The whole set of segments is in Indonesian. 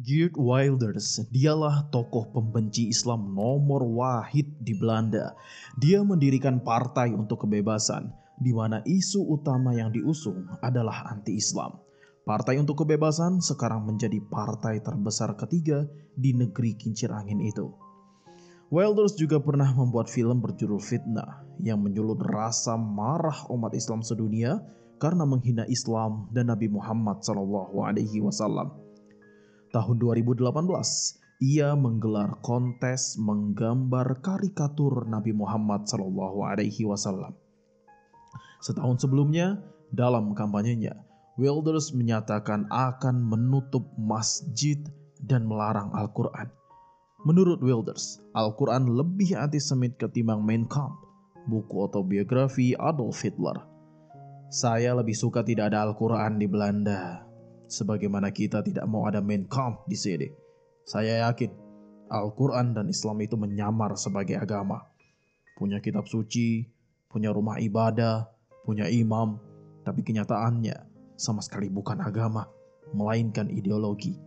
Geert Wilders, dialah tokoh pembenci Islam nomor wahid di Belanda. Dia mendirikan Partai untuk Kebebasan, di mana isu utama yang diusung adalah anti-Islam. Partai untuk Kebebasan sekarang menjadi partai terbesar ketiga di negeri kincir angin itu. Wilders juga pernah membuat film berjudul Fitnah yang menyulut rasa marah umat Islam sedunia karena menghina Islam dan Nabi Muhammad SAW. Tahun 2018, ia menggelar kontes menggambar karikatur Nabi Muhammad SAW. Setahun sebelumnya, dalam kampanyenya, Wilders menyatakan akan menutup masjid dan melarang Al-Quran. Menurut Wilders, Al-Quran lebih antisemit ketimbang Mein Kampf, buku autobiografi Adolf Hitler. Saya lebih suka tidak ada Al-Quran di Belanda, sebagaimana kita tidak mau ada Mein Kampf di sini. Saya yakin Al-Quran dan Islam itu menyamar sebagai agama. Punya kitab suci, punya rumah ibadah, punya imam, tapi kenyataannya sama sekali bukan agama, melainkan ideologi.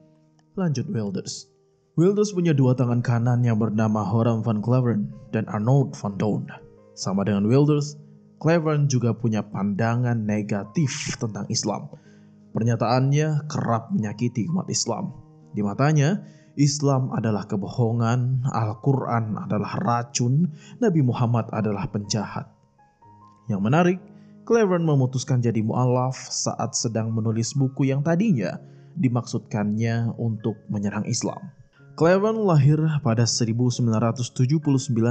Lanjut Wilders. Wilders punya dua tangan kanan yang bernama Horam van Cleveren dan Arnold van Doorn. Sama dengan Wilders, Cleveren juga punya pandangan negatif tentang Islam. Pernyataannya kerap menyakiti umat Islam. Di matanya, Islam adalah kebohongan, Al-Quran adalah racun, Nabi Muhammad adalah penjahat. Yang menarik, Cleveren memutuskan jadi mu'alaf saat sedang menulis buku yang tadinya dimaksudkannya untuk menyerang Islam. Cleveren lahir pada 1979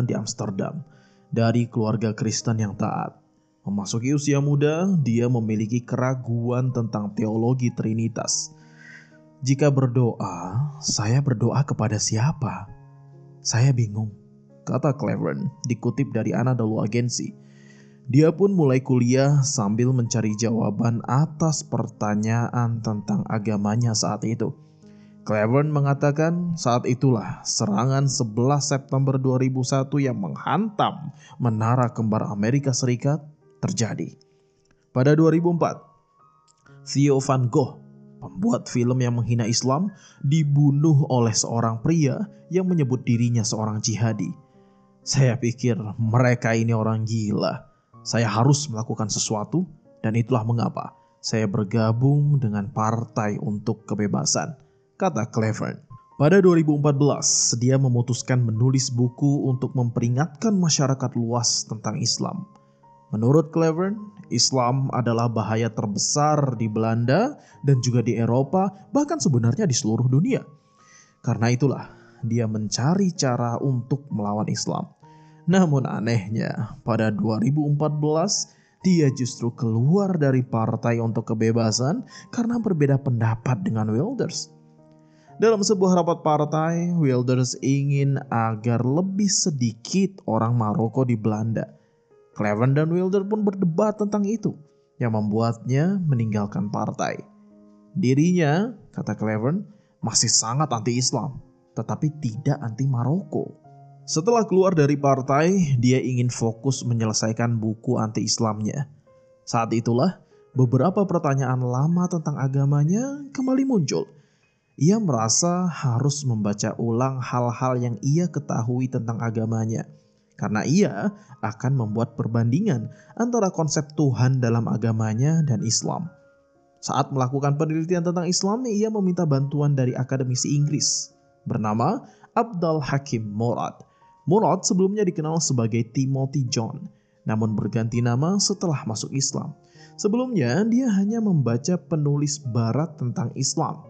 di Amsterdam dari keluarga Kristen yang taat. Memasuki usia muda, dia memiliki keraguan tentang teologi Trinitas. Jika berdoa, saya berdoa kepada siapa? Saya bingung, kata Cleveren, dikutip dari Anadolu Agency. Dia pun mulai kuliah sambil mencari jawaban atas pertanyaan tentang agamanya saat itu. Cleveren mengatakan saat itulah serangan 11 September 2001 yang menghantam Menara Kembar Amerika Serikat terjadi. Pada 2004, Theo van Gogh, pembuat film yang menghina Islam, dibunuh oleh seorang pria yang menyebut dirinya seorang jihadi. Saya pikir mereka ini orang gila. Saya harus melakukan sesuatu dan itulah mengapa saya bergabung dengan Partai untuk Kebebasan, kata Cleveren. Pada 2014, dia memutuskan menulis buku untuk memperingatkan masyarakat luas tentang Islam. Menurut Cleveren, Islam adalah bahaya terbesar di Belanda dan juga di Eropa, bahkan sebenarnya di seluruh dunia. Karena itulah, dia mencari cara untuk melawan Islam. Namun anehnya, pada 2014, dia justru keluar dari Partai untuk Kebebasan karena berbeda pendapat dengan Wilders. Dalam sebuah rapat partai, Wilders ingin agar lebih sedikit orang Maroko di Belanda. Cleveren dan Wilders pun berdebat tentang itu, yang membuatnya meninggalkan partai. Dirinya, kata Cleveren, masih sangat anti-Islam, tetapi tidak anti Maroko. Setelah keluar dari partai, dia ingin fokus menyelesaikan buku anti-Islamnya. Saat itulah, beberapa pertanyaan lama tentang agamanya kembali muncul. Ia merasa harus membaca ulang hal-hal yang ia ketahui tentang agamanya, karena ia akan membuat perbandingan antara konsep Tuhan dalam agamanya dan Islam. Saat melakukan penelitian tentang Islam, ia meminta bantuan dari akademisi Inggris bernama Abdal Hakim Murad. Murad sebelumnya dikenal sebagai Timothy John, namun berganti nama setelah masuk Islam. Sebelumnya, dia hanya membaca penulis barat tentang Islam.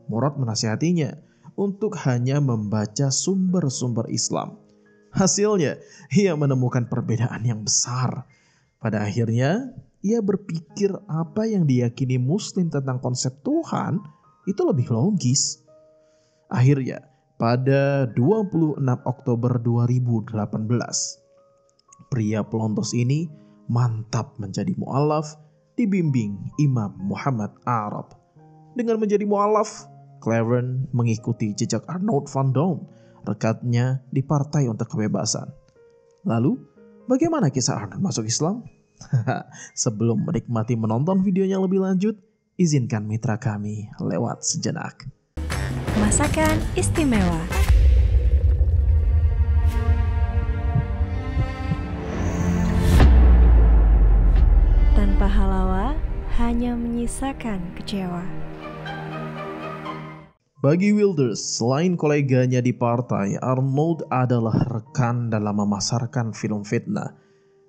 Murad menasihatinya untuk hanya membaca sumber-sumber Islam. Hasilnya, ia menemukan perbedaan yang besar. Pada akhirnya, ia berpikir apa yang diyakini Muslim tentang konsep Tuhan itu lebih logis. Akhirnya, pada 26 Oktober 2018, pria pelontos ini mantap menjadi mu'alaf dibimbing Imam Muhammad Arab. Dengan menjadi mu'alaf, Cleveren mengikuti jejak Arnold van Doorn, rekatnya di Partai untuk Kebebasan. Lalu, bagaimana kisah Arnold masuk Islam? Sebelum menikmati menonton videonya lebih lanjut, izinkan mitra kami lewat sejenak. Masakan istimewa. Tanpa halawa, hanya menyisakan kecewa. Bagi Wilders, selain koleganya di partai, Arnold adalah rekan dalam memasarkan film fitnah.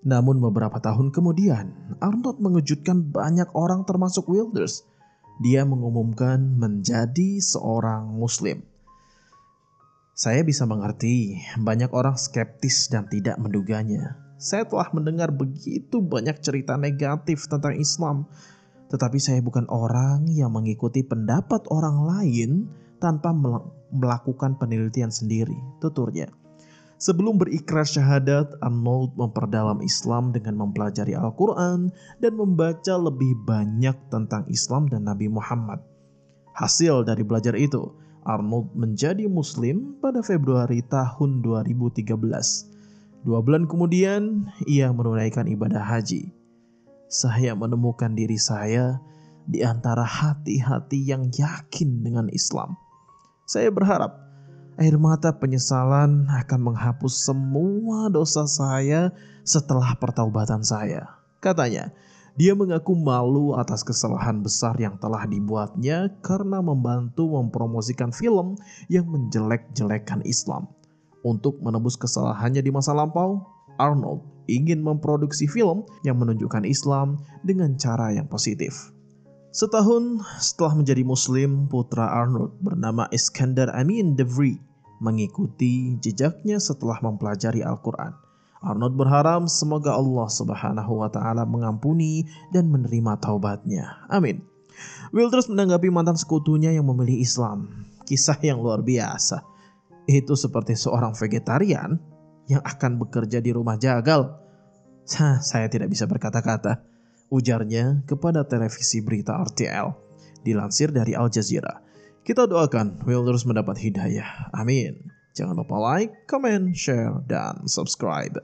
Namun beberapa tahun kemudian, Arnold mengejutkan banyak orang termasuk Wilders. Dia mengumumkan menjadi seorang Muslim. Saya bisa mengerti, banyak orang skeptis dan tidak menduganya. Saya telah mendengar begitu banyak cerita negatif tentang Islam, tetapi saya bukan orang yang mengikuti pendapat orang lain tanpa melakukan penelitian sendiri, tuturnya. Sebelum berikrar syahadat, Arnold memperdalam Islam dengan mempelajari Al-Quran dan membaca lebih banyak tentang Islam dan Nabi Muhammad. Hasil dari belajar itu, Arnold menjadi Muslim pada Februari tahun 2013. 2 bulan kemudian, ia menunaikan ibadah haji. Saya menemukan diri saya di antara hati-hati yang yakin dengan Islam. Saya berharap air mata penyesalan akan menghapus semua dosa saya setelah pertaubatan saya. Katanya, dia mengaku malu atas kesalahan besar yang telah dibuatnya karena membantu mempromosikan film yang menjelek-jelekan Islam. Untuk menebus kesalahannya di masa lampau, Arnold ingin memproduksi film yang menunjukkan Islam dengan cara yang positif. Setahun setelah menjadi Muslim, putra Arnold bernama Iskandar Amin Devri mengikuti jejaknya setelah mempelajari Al-Quran. Arnold berharap semoga Allah Subhanahu wa Ta'ala mengampuni dan menerima taubatnya. Amin. Wilders menanggapi mantan sekutunya yang memilih Islam. Kisah yang luar biasa. Itu seperti seorang vegetarian yang akan bekerja di rumah jagal. Saya tidak bisa berkata-kata, ujarnya kepada televisi berita RTL. Dilansir dari Al Jazeera. Kita doakan Wilders mendapat hidayah. Amin. Jangan lupa like, comment, share, dan subscribe.